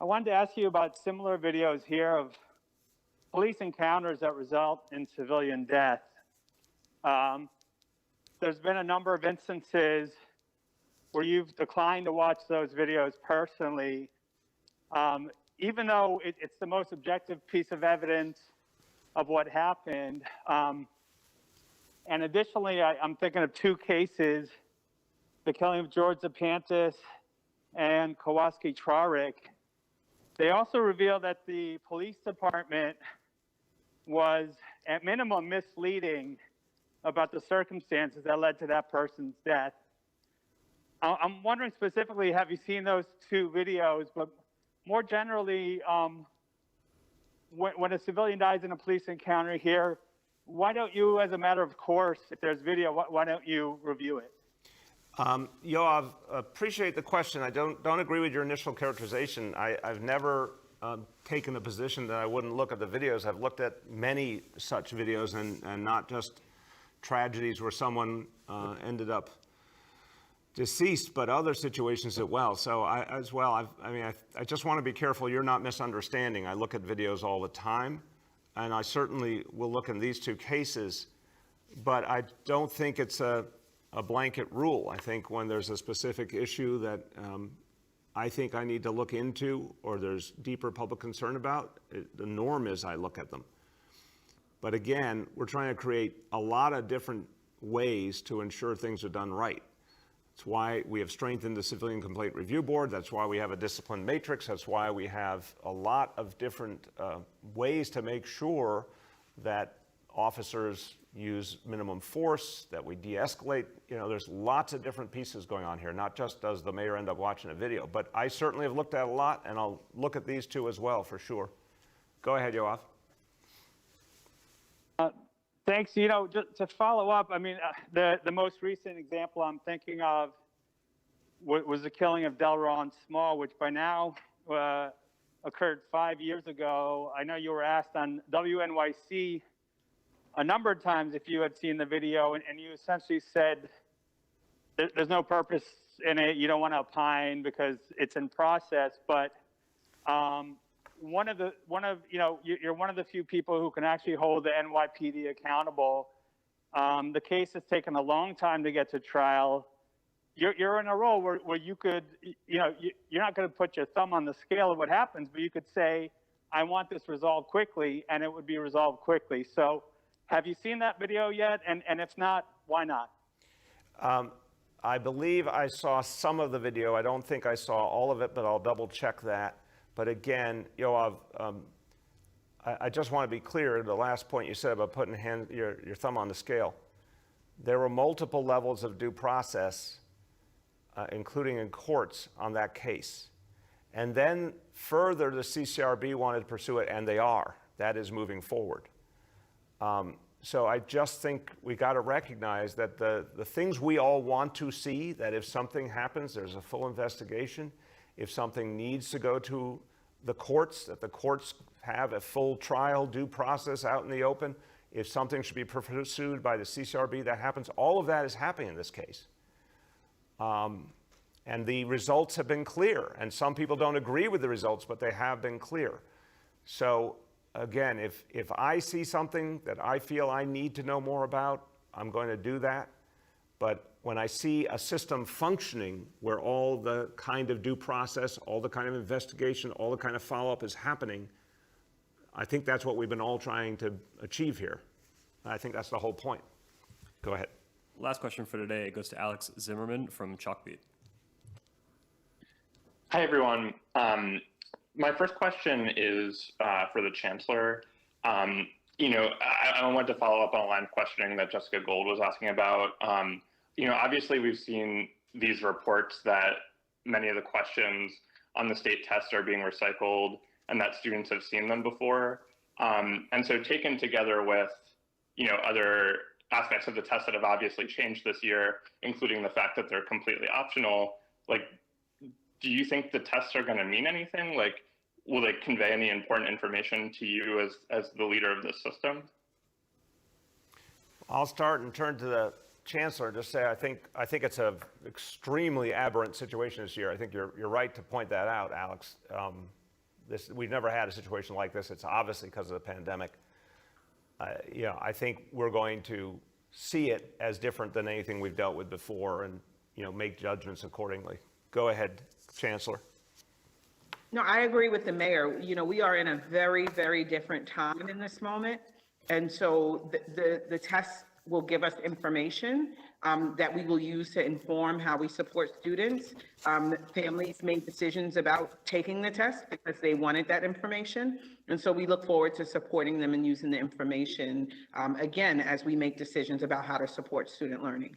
I wanted to ask you about similar videos here of police encounters that result in civilian death. There's been a number of instances where you've declined to watch those videos personally, even though it's the most objective piece of evidence of what happened. And additionally, I'm thinking of 2 cases, the killing of George Zapantis and Kowalski Trarik. They also reveal that the police department was at minimum misleading about the circumstances that led to that person's death. I'm wondering specifically, have you seen those 2 videos? But more generally, when a civilian dies in a police encounter here, why don't you, as a matter of course, if there's video, why don't you review it? Yoav, appreciate the question. I don't agree with your initial characterization. I've never taken a position that I wouldn't look at the videos. I've looked at many such videos, and not just tragedies where someone ended up deceased, but other situations as well. So I just want to be careful you're not misunderstanding. I look at videos all the time, and I certainly will look in these 2 cases, but I don't think it's a blanket rule. I think when there's a specific issue that I think I need to look into, or there's deeper public concern about, the norm is I look at them. But again, we're trying to create a lot of different ways to ensure things are done right. That's why we have strengthened the Civilian Complaint Review Board. That's why we have a discipline matrix. That's why we have a lot of different ways to make sure that officers use minimum force, that we de-escalate. There's lots of different pieces going on here, not just does the mayor end up watching a video. But I certainly have looked at a lot, and I'll look at these 2 as well, for sure. Go ahead, Yoav. Thanks. You know, just to follow up, I mean, the most recent example I'm thinking of was the killing of Delron Small, which by now occurred 5 years ago. I know you were asked on WNYC a number of times if you had seen the video, and you essentially said there's no purpose in it. You don't want to opine because it's in process. But you're one of the few people who can actually hold the NYPD accountable. The case has taken a long time to get to trial. You're in a role where you could, you're not going to put your thumb on the scale of what happens, but you could say, I want this resolved quickly, and it would be resolved quickly. So have you seen that video yet? And if not, why not? I believe I saw some of the video. I don't think I saw all of it, but I'll double check that. But again, Yoav, I just want to be clear, the last point you said about putting your thumb on the scale. There were multiple levels of due process, including in courts, on that case. And then further, the CCRB wanted to pursue it, and they are. That is moving forward. So I just think we got to recognize that the things we all want to see, that if something happens, there's a full investigation. If something needs to go to the courts, that the courts have a full trial, due process out in the open. If something should be pursued by the CCRB, that happens. All of that is happening in this case. And the results have been clear. And some people don't agree with the results, but they have been clear. So again, if I see something that I feel I need to know more about, I'm going to do that. But when I see a system functioning where all the kind of due process, all the kind of investigation, all the kind of follow-up is happening, I think that's what we've been all trying to achieve here. I think that's the whole point. Go ahead. Last question for today goes to Alex Zimmerman from Chalkbeat. Hi, everyone. My first question is for the Chancellor. I wanted to follow up on a line of questioning that Jessica Gold was asking about. Obviously we've seen these reports that many of the questions on the state tests are being recycled and that students have seen them before. And so taken together with, other aspects of the test that have obviously changed this year, including the fact that they're completely optional, do you think the tests are going to mean anything? Will they convey any important information to you as the leader of this system? I'll start and turn to the Chancellor and just say I think it's an extremely aberrant situation this year. I think you're right to point that out, Alex. We've never had a situation like this. It's obviously because of the pandemic. I think we're going to see it as different than anything we've dealt with before, and make judgments accordingly. Go ahead, Chancellor. No, I agree with the mayor. We are in a very, very different time in this moment. And so the tests will give us information that we will use to inform how we support students. Families made decisions about taking the test because they wanted that information. And so we look forward to supporting them and using the information, again, as we make decisions about how to support student learning.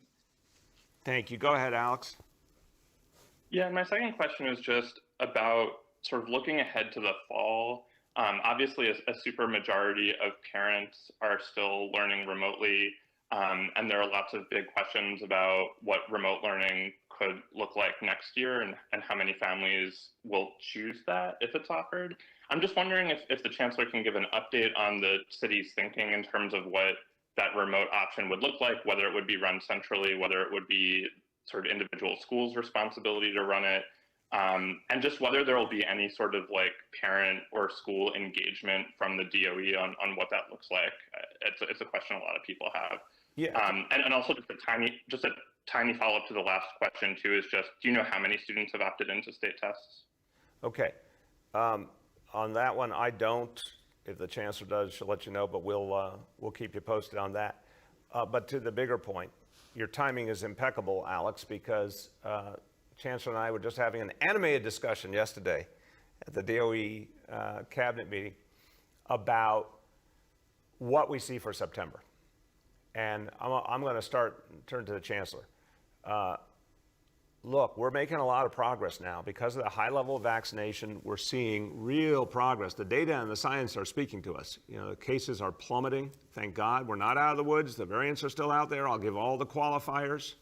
Thank you. Go ahead, Alex. Yeah, my second question is just about sort of looking ahead to the fall. Obviously, a super majority of parents are still learning remotely, and there are lots of big questions about what remote learning could look like next year and how many families will choose that if it's offered. I'm just wondering if the Chancellor can give an update on the city's thinking in terms of what that remote option would look like, whether it would be run centrally, whether it would be sort of individual schools' responsibility to run it, and just whether there will be any sort of parent or school engagement from the DOE on what that looks like. It's a question a lot of people have. Yeah. And also just a tiny follow-up to the last question too is just, do you know how many students have opted into state tests? Okay. On that one, I don't. If the Chancellor does, she'll let you know, but we'll keep you posted on that. But to the bigger point, your timing is impeccable, Alex, because Chancellor and I were just having an animated discussion yesterday at the DOE cabinet meeting about what we see for September. And I'm going to turn to the Chancellor. look, we're making a lot of progress now. Because of the high level of vaccination, we're seeing real progress. The data and the science are speaking to us. You know, the cases are plummeting. Thank God. We're not out of the woods. The variants are still out there. I'll give all the qualifiers.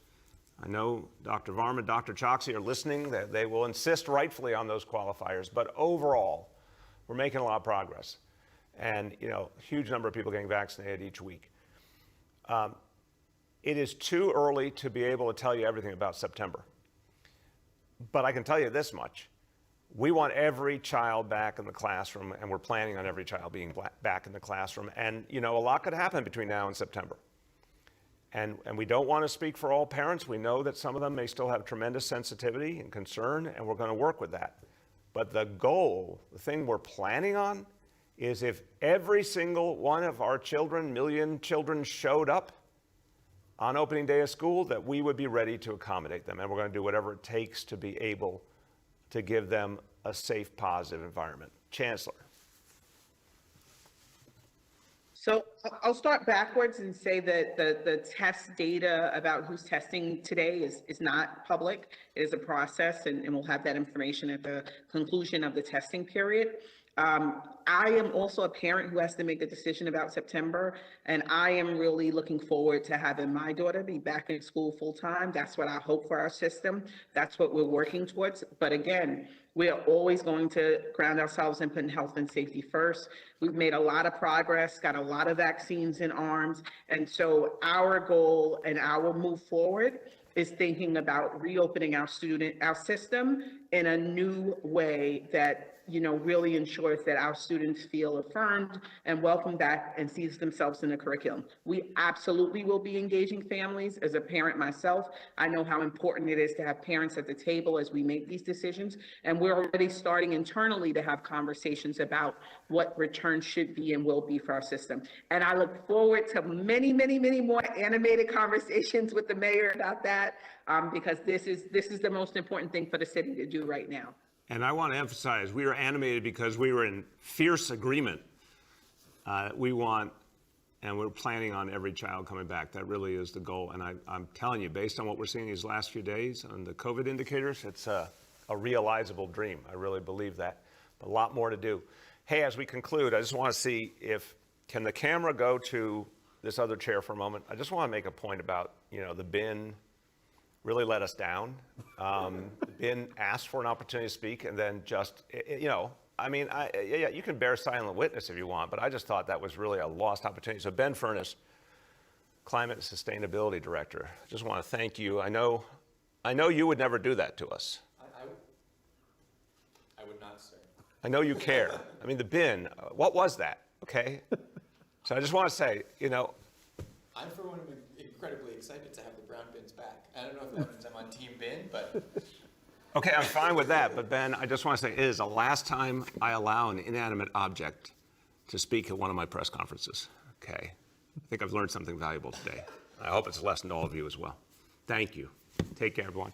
I know Dr. Varma, Dr. Choksi are listening. They will insist rightfully on those qualifiers. But overall, we're making a lot of progress. And, you know, a huge number of people getting vaccinated each week. It is too early to be able to tell you everything about September. But I can tell you this much. We want every child back in the classroom, and we're planning on every child being back in the classroom. And, you know, a lot could happen between now and September. And we don't want to speak for all parents. We know that some of them may still have tremendous sensitivity and concern, and we're going to work with that. But the goal, the thing we're planning on, is if every single one of our children, million children, showed up on opening day of school, that we would be ready to accommodate them. And we're going to do whatever it takes to be able to give them a safe, positive environment. Chancellor. So I'll start backwards and say that the test data about who's testing today is not public. It is a process, and we'll have that information at the conclusion of the testing period. I am also a parent who has to make a decision about September, and I am really looking forward to having my daughter be back in school full time. That's what I hope for our system. That's what we're working towards. But again, we are always going to ground ourselves in putting health and safety first. We've made a lot of progress, got a lot of vaccines in arms. And so our goal and our move forward is thinking about reopening our system in a new way that, you know, really ensures that our students feel affirmed and welcome back and sees themselves in the curriculum. We absolutely will be engaging families. As a parent myself, I know how important it is to have parents at the table as we make these decisions. And we're already starting internally to have conversations about what return should be and will be for our system. And I look forward to many, many, many more animated conversations with the mayor about that, because this is the most important thing for the city to do right now. And I want to emphasize, we were animated because we were in fierce agreement. We want, and we're planning on every child coming back. That really is the goal. And I'm telling you, based on what we're seeing these last few days on the COVID indicators, it's a realizable dream. I really believe that. But a lot more to do. Hey, as we conclude, I just want to see can the camera go to this other chair for a moment? I just want to make a point about, you know, the bin really let us down. Bin asked for an opportunity to speak, and then just, you know, I mean, yeah, you can bear silent witness if you want, but I just thought that was really a lost opportunity. So Ben Furness, Climate and Sustainability Director, I just want to thank you. I know you would never do that to us. I would not, sir. I know you care. I mean, the bin, what was that, okay? So I just want to say, you know. I'm, for one, incredibly excited to have the brown bins back. I don't know if that means I'm on Team Bin, but. Okay, I'm fine with that, but Ben, I just want to say it is the last time I allow an inanimate object to speak at one of my press conferences, okay? I think I've learned something valuable today. I hope it's a lesson to all of you as well. Thank you. Take care, everyone.